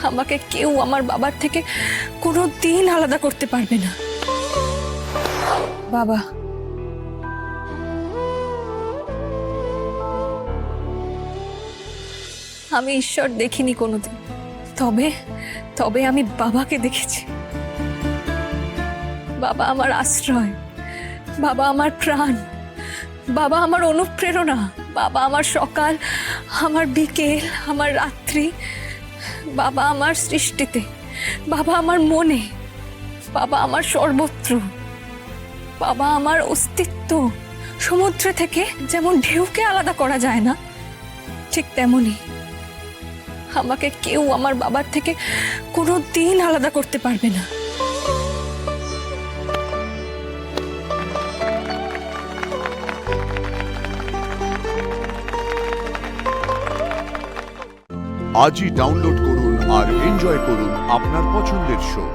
আমাকে কেউ আমার বাবার থেকে কোনোদিন আলাদা করতে পারবে না। বাবা, আমি ঈশ্বর দেখিনি কোনোদিন, তবে তবে আমি বাবাকে দেখেছি। বাবা আমার আশ্রয়, বাবা আমার প্রাণ, বাবা আমার অনুপ্রেরণা, বাবা আমার সকাল, আমার বিকেল, আমার রাত্রি, বাবা আমার সৃষ্টিতে, বাবা আমার মনে, বাবা আমার সর্বত্র, বাবা আমার অস্তিত্ব। সমুদ্র থেকে যেমন ঢেউকে আলাদা করা যায় না, ঠিক তেমনি আমাকে কেউ আমার বাবার থেকে কোনোদিন আলাদা করতে পারবে না। আজই ডাউনলোড করুন আর এনজয় করুন আপনার পছন্দের শো।